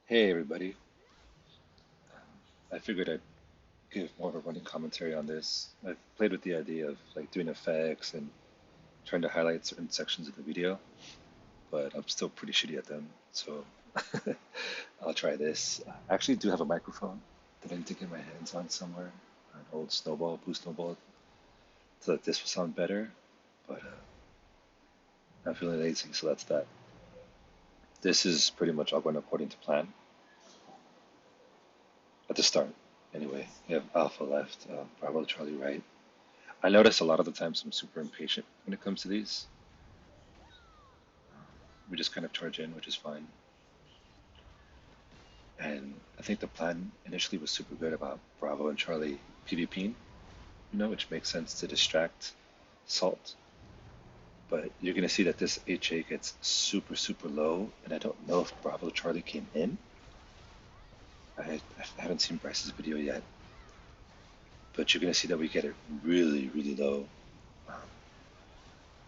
Hey everybody. I figured I'd give more of a running commentary on this. I've played with the idea of like doing effects and trying to highlight certain sections of the video, but I'm still pretty shitty at them. So I'll try this. I actually do have a microphone that I need to get my hands on somewhere, an old snowball, blue snowball, so that this will sound better. But I'm feeling lazy, so that's that. This is pretty much all going according to plan at the start. Anyway, we have Alpha left, Bravo Charlie right. I notice a lot of the times I'm super impatient when it comes to these. We just kind of charge in, which is fine. And I think the plan initially was super good about Bravo and Charlie PvPing, which makes sense to distract Salt. But you're going to see that this HA gets super, super low, and I don't know if Bravo Charlie came in. I haven't seen Bryce's video yet, but you're going to see that we get it really, really low. Um,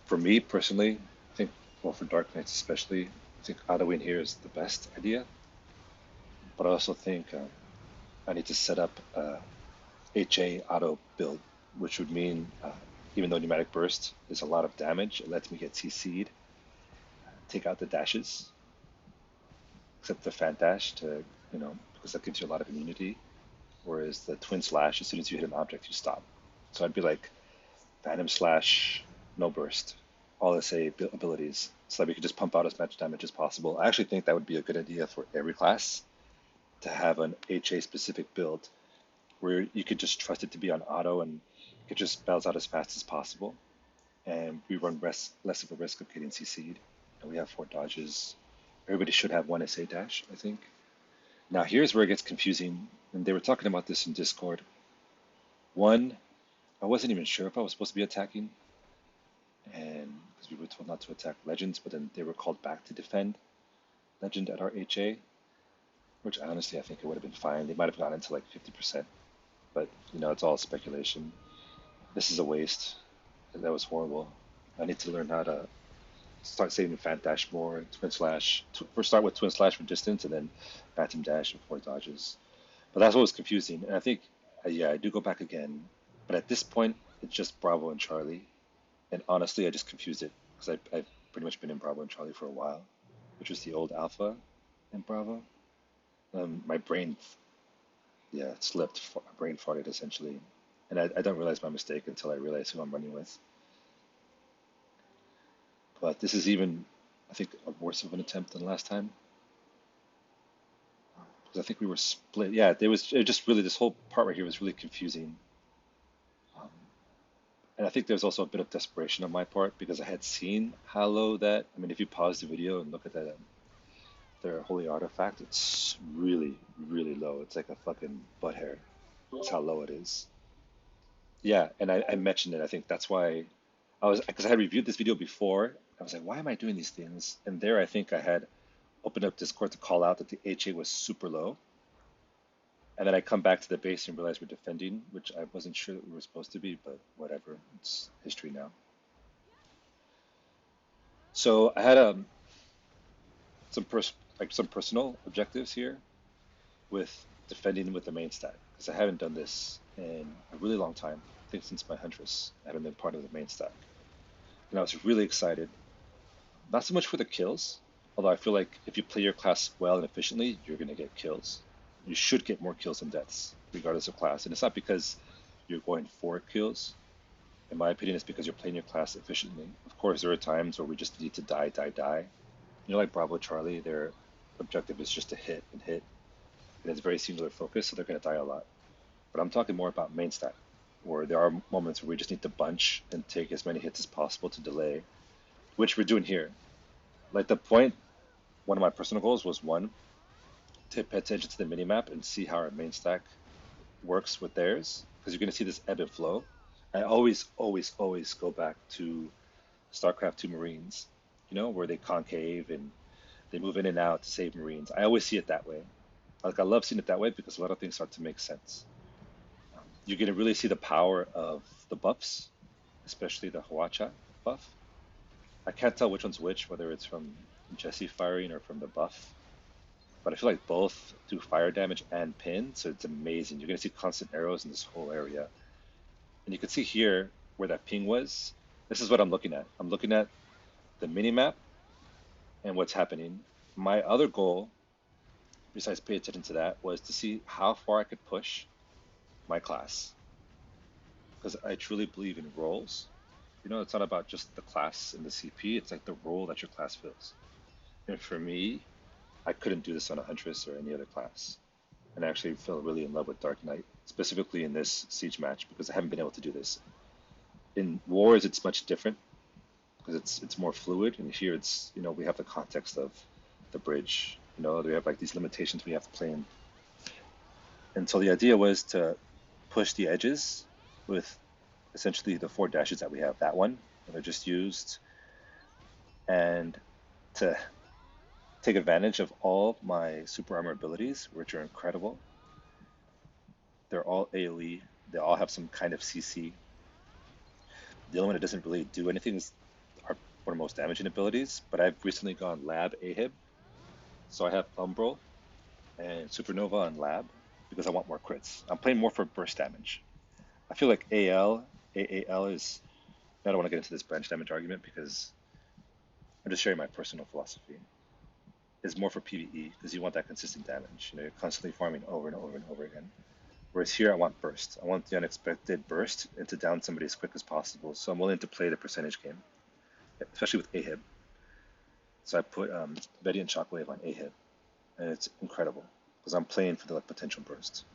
for me personally, I think, well, for Dark Knights especially, I think autoing here is the best idea. But I also think I need to set up HA auto build, which would mean even though pneumatic burst is a lot of damage, it lets me get CC'd, take out the dashes, except the fan dash to, because that gives you a lot of immunity. Whereas the twin slash, as soon as you hit an object, you stop. So I'd be like Phantom Slash, no burst, all SA abilities, so that we could just pump out as much damage as possible. I actually think that would be a good idea for every class to have an HA specific build where you could just trust it to be on auto and it just bounce out as fast as possible. And we run less of a risk of getting CC'd. And we have 4 dodges. Everybody should have one SA dash, I think. Now here's where it gets confusing. And they were talking about this in Discord. One, I wasn't even sure if I was supposed to be attacking, and because we were told not to attack legends, but then they were called back to defend legend at our HA, which honestly I think it would have been fine. They might have gone into like 50%, but it's all speculation. This is a waste. That was horrible. I need to learn how to start saving Fan Dash more, Twin Slash. First start with Twin Slash for distance, and then Phantom Dash and 4 dodges. But that's what was confusing. And I think, yeah, I do go back again. But at this point, it's just Bravo and Charlie. And honestly, I just confused it because I've pretty much been in Bravo and Charlie for a while, which was the old Alpha and Bravo. My brain, yeah, it slipped. My brain farted essentially. And I don't realize my mistake until I realize who I'm running with. But this is even, I think, a worse of an attempt than last time because I think we were split. Yeah, it was just really this whole part right here was really confusing. Um, and I think there's also a bit of desperation on my part because I had seen how low that. I mean, if you pause the video and look at that, their holy artifact, it's really, really low. It's like a fucking butt hair. That's how low it is. Yeah, and I mentioned it. I think that's why I was because I had reviewed this video before. I was like, why am I doing these things? And there, I think I had opened up Discord to call out that the HA was super low. And then I come back to the base and realize we're defending, which I wasn't sure that we were supposed to be, but whatever. It's history now. So I had some personal objectives here with defending with the main stack because I haven't done this in a really long time. I think since my Huntress, I haven't been part of the main stack, and I was really excited. Not so much for the kills, although I feel like if you play your class well and efficiently, you're going to get kills. You should get more kills than deaths, regardless of class. And it's not because you're going for kills. In my opinion, it's because you're playing your class efficiently. Of course, there are times where we just need to die, die, die. Like Bravo Charlie, their objective is just to hit and hit, and it's very singular focus, so they're going to die a lot. But I'm talking more about main stack, where there are moments where we just need to bunch and take as many hits as possible to delay, which we're doing here. Like the point, one of my personal goals was one, to pay attention to the minimap and see how our main stack works with theirs, because you're going to see this ebb and flow. I always, always, always go back to StarCraft 2 Marines, where they concave and they move in and out to save Marines. I always see it that way. Like I love seeing it that way because a lot of things start to make sense. You're going to really see the power of the buffs, especially the Hwacha buff. I can't tell which one's which, whether it's from Jesse firing or from the buff. but I feel like both do fire damage and pin, so it's amazing. You're gonna see constant arrows in this whole area. And you can see here where that ping was. This is what I'm looking at. I'm looking at the mini map and what's happening. My other goal, besides pay attention to that, was to see how far I could push my class. Because I truly believe in roles. It's not about just the class and the CP, it's like the role that your class fills. And for me, I couldn't do this on a Huntress or any other class. And I actually fell really in love with Dark Knight, specifically in this Siege match, because I haven't been able to do this. In Wars, it's much different because it's more fluid, and here we have the context of the bridge. We have like these limitations we have to play in. And so the idea was to push the edges with essentially the 4 dashes that we have. That one that I just used, and to take advantage of all my super armor abilities, which are incredible. They're all AoE. They all have some kind of CC. The only one that doesn't really do anything is one of most damaging abilities, but I've recently gone Lab Ahib. So I have Umbral and Supernova on Lab because I want more crits. I'm playing more for burst damage. I feel like AAL is, I don't want to get into this branch damage argument because I'm just sharing my personal philosophy, is more for PvE because you want that consistent damage. You're constantly farming over and over and over again. Whereas here I want burst. I want the unexpected burst and to down somebody as quick as possible. So I'm willing to play the percentage game, especially with Ahib. So I put Vediant Shockwave on Ahib, and it's incredible because I'm playing for the potential burst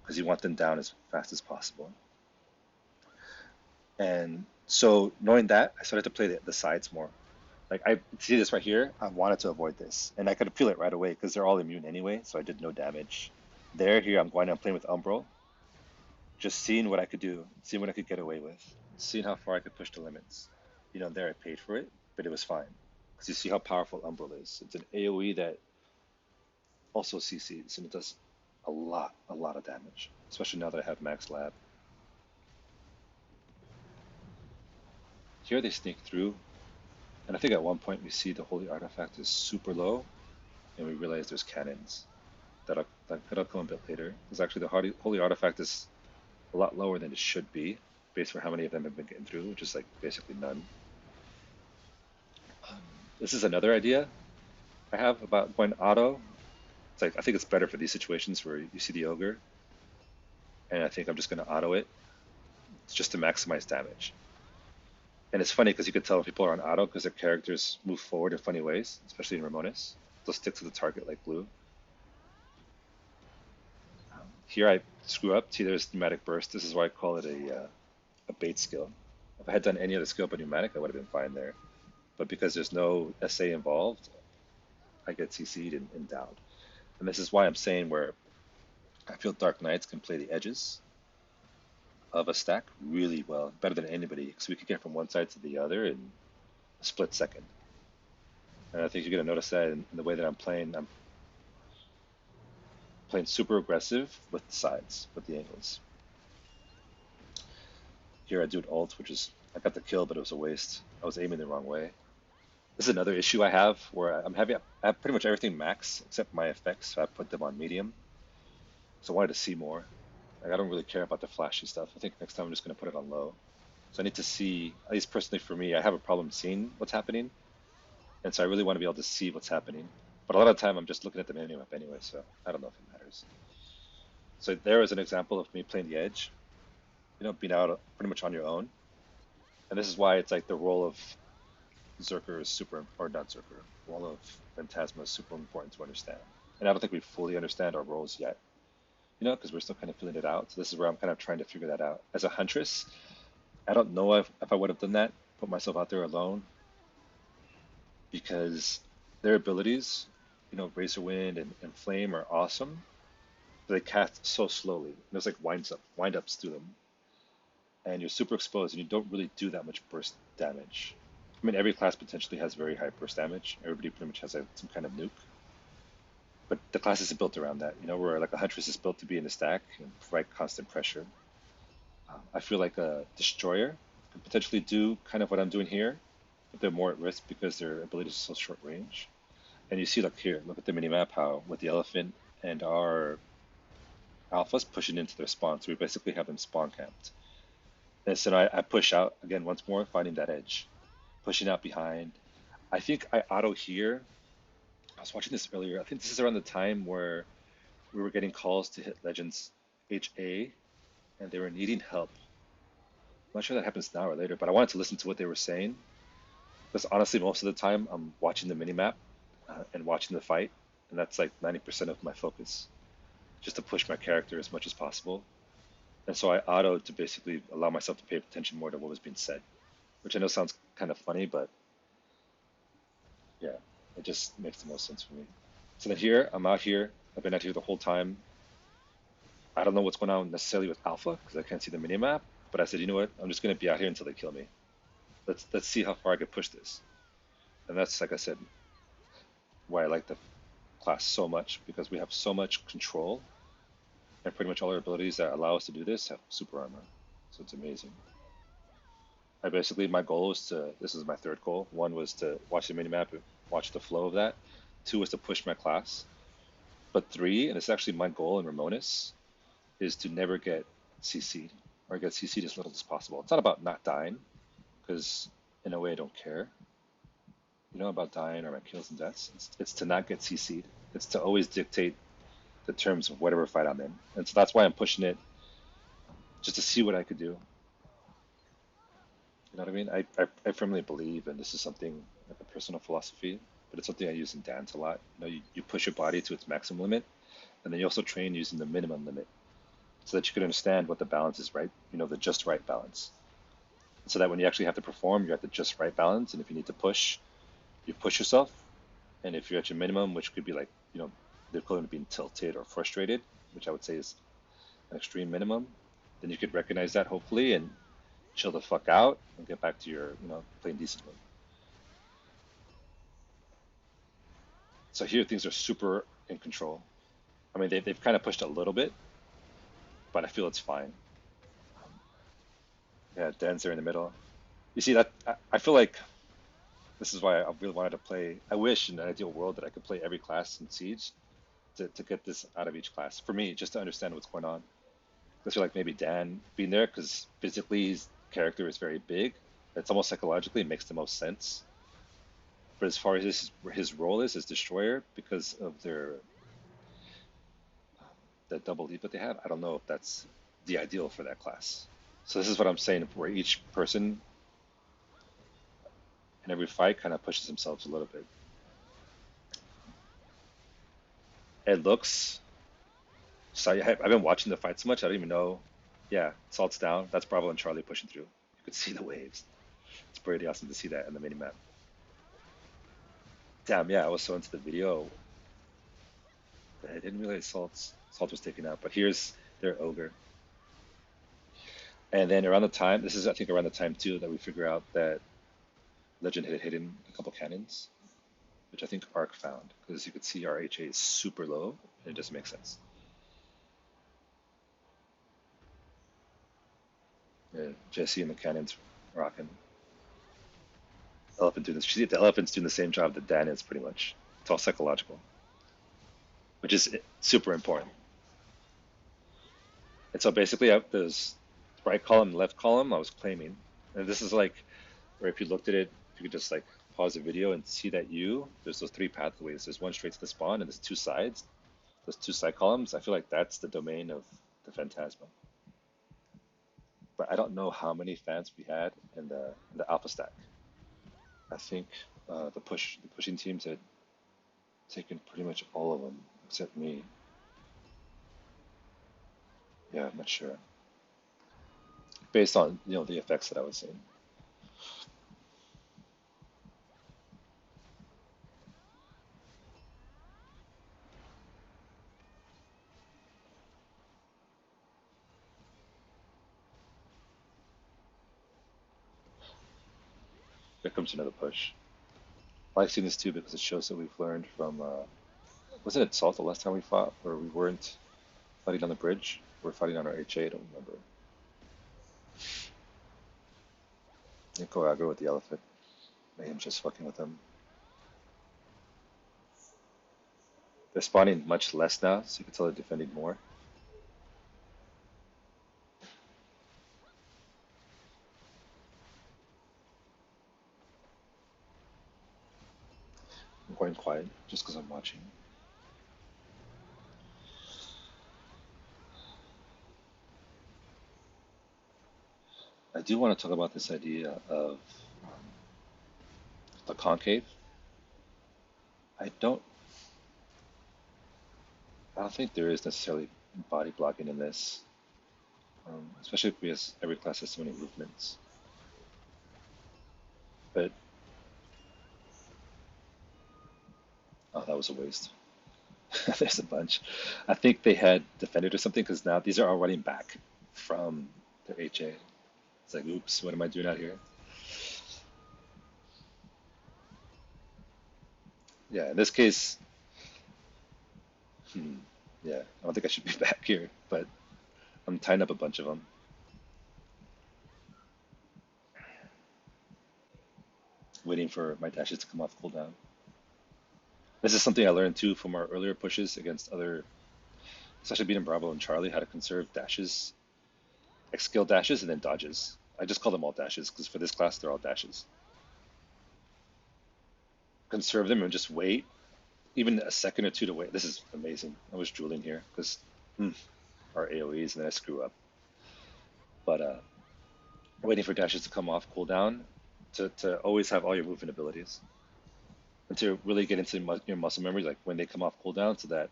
because you want them down as fast as possible. And so knowing that, I started to play the sides more. Like I see this right here, I wanted to avoid this, and I could feel it right away because they're all immune anyway, so I did no damage. Here I'm playing with Umbral, just seeing what I could do, seeing what I could get away with, seeing how far I could push the limits. There I paid for it, but it was fine because you see how powerful Umbral is. It's an AOE that also CCs, and it does a lot of damage, especially now that I have Max Lab. Here they sneak through, and I think at one point we see the Holy Artifact is super low, and we realize there's cannons. That'll come a bit later. Because actually the Holy Artifact is a lot lower than it should be, based on how many of them have been getting through, which is like basically none. This is another idea I have about going auto. It's like I think it's better for these situations where you see the ogre, and I think I'm just going to auto it. It's just to maximize damage. And it's funny because you could tell if people are on auto because their characters move forward in funny ways, especially in Ramones. They'll stick to the target like glue. Here I screw up. See, there's Pneumatic Burst. This is why I call it a bait skill. If I had done any other skill but Pneumatic, I would have been fine there. But because there's no SA involved, I get CC'd and downed. And this is why I'm saying where I feel Dark Knights can play the edges of a stack really well, better than anybody, because we could get from one side to the other in a split second. And I think you're going to notice that in the way that I'm playing. I'm playing super aggressive with the sides, with the angles. Here I do an ult, which is, I got the kill, but it was a waste. I was aiming the wrong way. This is another issue I have where I have pretty much everything max except my effects, so I put them on medium. So I wanted to see more. Like, I don't really care about the flashy stuff. I think next time I'm just going to put it on low. So I need to see, at least personally for me, I have a problem seeing what's happening. And so I really want to be able to see what's happening. But a lot of the time I'm just looking at the menu map anyway, so I don't know if it matters. So there is an example of me playing the edge, being out pretty much on your own. And this is why it's like the role of Zerker is super, or not Zerker, the role of Phantasma is super important to understand. And I don't think we fully understand our roles yet, because we're still kind of feeling it out. So this is where I'm kind of trying to figure that out. As a Huntress, I don't know if I would have done that, put myself out there alone, because their abilities, Razor Wind and Flame are awesome. But they cast so slowly. There's like wind ups through them, and you're super exposed, and you don't really do that much burst damage. I mean, every class potentially has very high burst damage. Everybody pretty much has some kind of nuke. But the class isn't built around that, where like a Huntress is built to be in the stack and provide constant pressure. I feel like a Destroyer could potentially do kind of what I'm doing here, but they're more at risk because their abilities are so short range. And you see, like here, look at the mini map, how with the elephant and our alphas pushing into their spawn. So we basically have them spawn camped. And so I push out again once more, finding that edge, pushing out behind. I think I auto here. I was watching this earlier. I think this is around the time where we were getting calls to hit Legends HA and they were needing help. I'm not sure that happens now or later, but I wanted to listen to what they were saying. Because honestly, most of the time I'm watching the minimap and watching the fight, and that's like 90% of my focus, just to push my character as much as possible. And so I auto to basically allow myself to pay attention more to what was being said, which I know sounds kind of funny, but yeah, it just makes the most sense for me. So then here, I'm out here. I've been out here the whole time. I don't know what's going on necessarily with Alpha because I can't see the minimap, but I said, you know what? I'm just going to be out here until they kill me. Let's see how far I can push this. And that's, like I said, why I like the class so much, because we have so much control and pretty much all our abilities that allow us to do this have super armor. So it's amazing. I basically, my goal was to, this is my third goal. One was to watch the minimap and watch the flow of that. Two was to push my class. But three, and it's actually my goal in Ramones, is to never get CC'd or get CC'd as little as possible. It's not about not dying, because in a way I don't care, about dying or my kills and deaths. It's to not get CC'd. It's to always dictate the terms of whatever fight I'm in. And so that's why I'm pushing it, just to see what I could do. You know what I mean? I firmly believe, and this is something like a personal philosophy, but it's something I use in dance a lot. You push your body to its maximum limit, and then you also train using the minimum limit so that you can understand what the balance is, right? The just right balance. So that when you actually have to perform, you're at the just right balance. And if you need to push, you push yourself. And if you're at your minimum, which could be like, the equivalent of being tilted or frustrated, which I would say is an extreme minimum, then you could recognize that hopefully and chill the fuck out and get back to your, playing decently. So here things are super in control. I mean, they've kind of pushed a little bit, but I feel it's fine. Yeah, Dan's there in the middle. You see that? I feel like this is why I really wanted to play. I wish in an ideal world that I could play every class in Siege to get this out of each class. For me, just to understand what's going on. I feel like maybe Dan being there, because physically his character is very big. It's almost psychologically makes the most sense. But as far as his role is as destroyer, because of the double leap that they have, I don't know if that's the ideal for that class. So this is what I'm saying, where each person in every fight kind of pushes themselves a little bit. It looks. So I've been watching the fight so much, I don't even know. Yeah, Salt's down. That's Bravo and Charlie pushing through. You could see the waves. It's pretty awesome to see that in the mini map. Damn, yeah, I was so into the video. I didn't realize Salt was taken out. But here's their ogre. And then around the time, this is I think around the time too that we figure out that Legend had hidden a couple cannons, which I think Arc found, because you could see our HA is super low, and it just makes sense. Yeah, Jesse and the cannons rocking. Elephant doing this. You see, the elephant's doing the same job that Dan is pretty much. It's all psychological, which is super important. And so basically, there's right column, left column. I was claiming, and this is like, where if you looked at it, if you could just like pause the video and see that there's those three pathways. There's one straight to the spawn, and there's two sides. Those two side columns. I feel like that's the domain of the Phantasma. But I don't know how many fans we had in the Alpha stack. I think the pushing teams had taken pretty much all of them except me. Yeah, I'm not sure. Based on the effects that I was seeing. There comes another push. I like seeing this too because it shows that we've learned from. Wasn't it Salt the last time we fought, where we weren't fighting on the bridge? We were fighting on our HA. I don't remember. Nico aggro with the elephant. Mayhem just fucking with him. They're spawning much less now, so you can tell they're defending more. I'm going quiet just because I'm watching. I do want to talk about this idea of the concave. I don't, I don't think there is necessarily body blocking in this, especially because every class has so many movements. But oh, that was a waste. There's a bunch. I think they had defended or something because now these are all running back from their HA. It's like, oops, what am I doing out here? Yeah, in this case, hmm, yeah, I don't think I should be back here, but I'm tying up a bunch of them, waiting for my dashes to come off cooldown. This is something I learned too from our earlier pushes against other, especially beating Bravo and Charlie, how to conserve dashes, like skill dashes and then dodges. I just call them all dashes because for this class, they're all dashes. Conserve them and just wait, even a second or two to wait. This is amazing. I was drooling here because our AoEs and then I screw up. But waiting for dashes to come off cooldown to always have all your movement abilities and to really get into your muscle memory, like when they come off cooldown, so that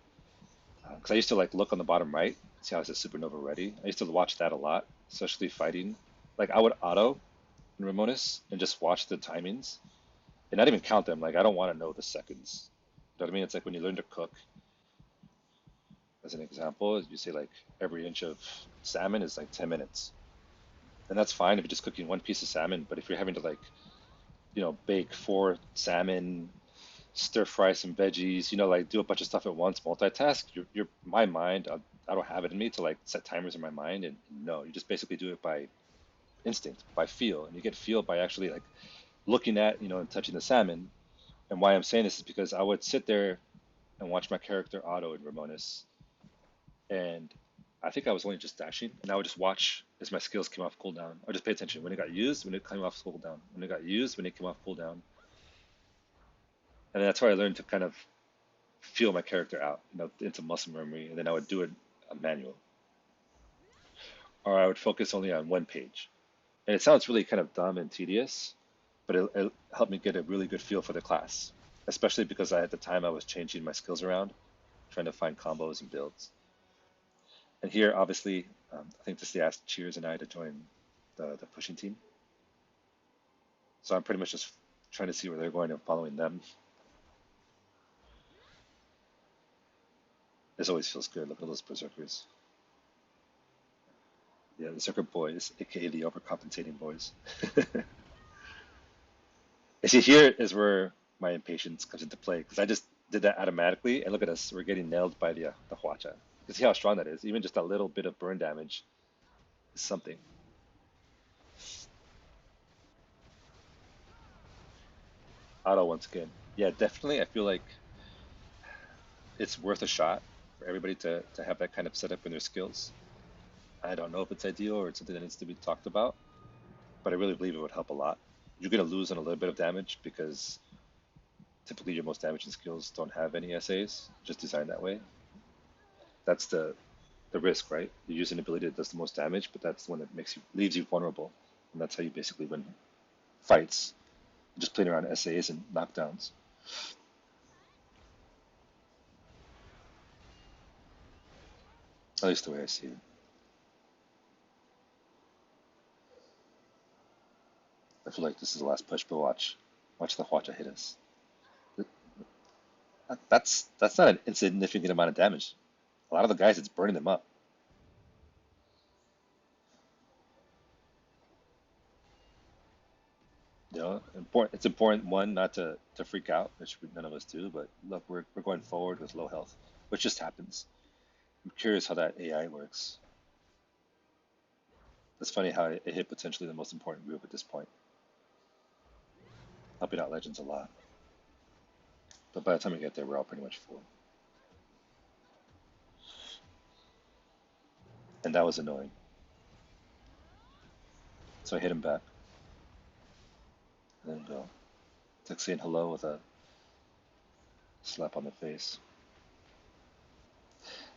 because I used to like look on the bottom right, see how it says supernova ready. I used to watch that a lot, especially fighting. Like I would auto in Ramones and just watch the timings and not even count them. Like I don't want to know the seconds. You know what I mean? It's like when you learn to cook, as an example, you say like every inch of salmon is like 10 minutes. And that's fine if you're just cooking one piece of salmon, but if you're having to like, bake four salmon, stir fry some veggies, like do a bunch of stuff at once, multitask, my mind, I don't have it in me to like set timers in my mind. And no, you just basically do it by instinct, by feel. And you get feel by actually like looking at, and touching the salmon. And why I'm saying this is because I would sit there and watch my character Otto in Ramones, and I think I was only just dashing, and I would just watch as my skills came off cooldown. I would just pay attention when it got used, when it came off cooldown, when it got used, when it came off cooldown, and that's why I learned to kind of feel my character out, into muscle memory, and then I would do it a manual, or I would focus only on one page. And it sounds really kind of dumb and tedious, but it helped me get a really good feel for the class, especially because at the time I was changing my skills around, trying to find combos and builds. And here, obviously, I think this they asked Cheers and I to join the pushing team. So I'm pretty much just trying to see where they're going and following them. This always feels good. Look at those berserkers. Yeah, the Circuit Boys, aka the overcompensating boys. And see, here is where my impatience comes into play because I just did that automatically, and look at us, we're getting nailed by the Hwacha. You see how strong that is? Even just a little bit of burn damage is something. Auto once again. Yeah, definitely. I feel like it's worth a shot for everybody to have that kind of setup in their skills. I don't know if it's ideal or it's something that needs to be talked about, but I really believe it would help a lot. You're going to lose on a little bit of damage because typically your most damaging skills don't have any SAs, just designed that way. That's the risk, right? You use an ability that does the most damage, but that's the one that leaves you vulnerable, and that's how you basically win fights, just playing around SAs and knockdowns. At least the way I see it. I feel like this is the last push, but watch the Hwacha hit us. That's not an insignificant amount of damage. A lot of the guys, it's burning them up. It's important one not to freak out, which none of us do. But look, we're going forward with low health, which just happens. I'm curious how that AI works. It's funny how it hit potentially the most important group at this point, helping out Legends a lot. But by the time we get there, we're all pretty much full. and that was annoying. So I hit him back, and then go. It's like saying hello with a slap on the face.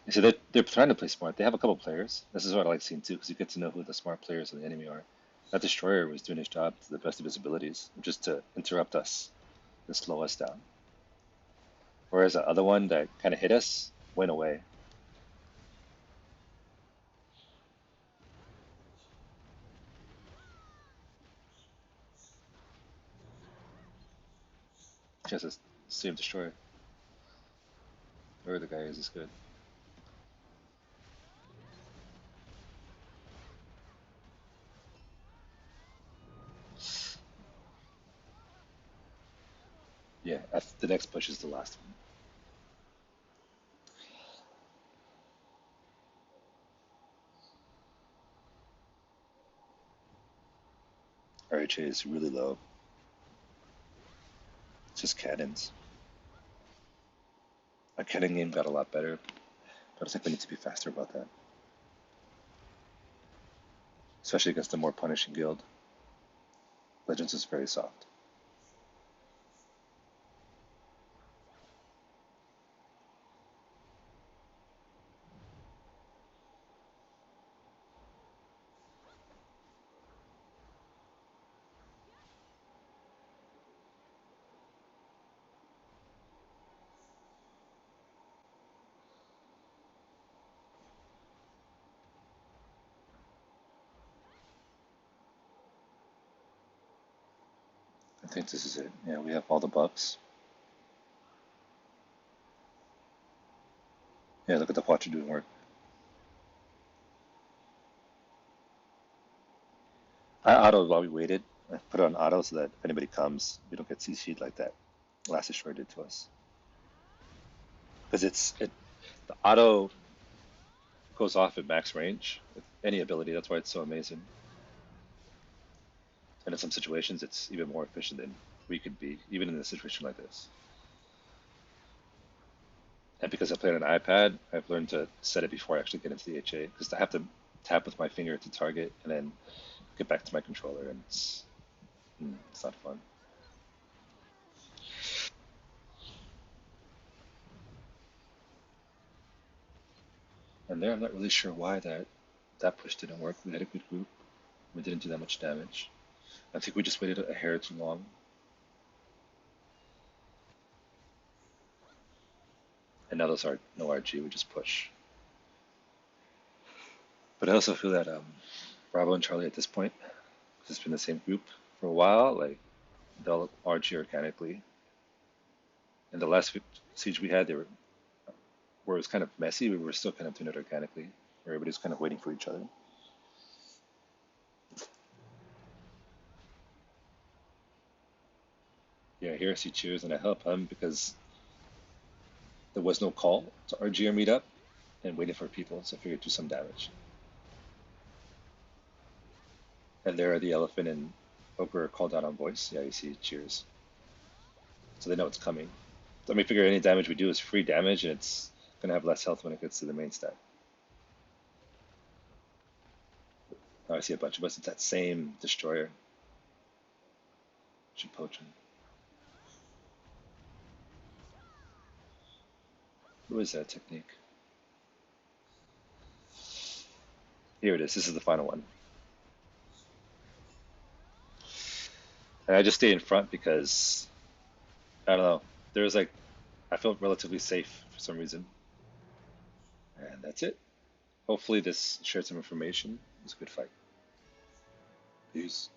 You see, they're trying to play smart. They have a couple players. This is what I like seeing too, because you get to know who the smart players of the enemy are. That destroyer was doing his job to the best of his abilities, just to interrupt us and slow us down. Whereas the other one that kind of hit us went away. Just a save destroyer. Where the guy is good. Yeah, the next push is the last one. RHA is really low. It's just cannons. Our cannon game got a lot better, but I think we need to be faster about that. Especially against the more punishing guild. Legends is very soft. I think this is it. Yeah, we have all the buffs. Yeah, look at the Watcher doing work. I autoed while we waited. I put it on auto so that if anybody comes, we don't get CC'd like that last destroyer did to us. Because the auto goes off at max range with any ability. That's why it's so amazing. And in some situations, it's even more efficient than we could be, even in a situation like this. And because I play on an iPad, I've learned to set it before I actually get into the HA. Because I have to tap with my finger to target and then get back to my controller, and it's not fun. And there, I'm not really sure why that push didn't work. We had a good group. We didn't do that much damage. I think we just waited a hair too long. And now those are no RG, we just push. But I also feel that Bravo and Charlie at this point, 'cause it's been the same group for a while, like they'll RG organically. And the last siege we had, they were where it was kind of messy, we were still kind of doing it organically, where everybody's kind of waiting for each other. Yeah, here I see Cheers and I help him because there was no call to RG or meet up and waiting for people, so I figured do some damage. And there the elephant and Ogre are called out on voice. Yeah, you see Cheers. So they know it's coming. So we figure any damage we do is free damage and it's gonna have less health when it gets to the main stat. Oh, I see a bunch of us. It's that same destroyer. Should poach him. Who is that technique? Here it is. This is the final one. And I just stay in front because I don't know. There's like I felt relatively safe for some reason. And that's it. Hopefully this shared some information. It was a good fight. Peace.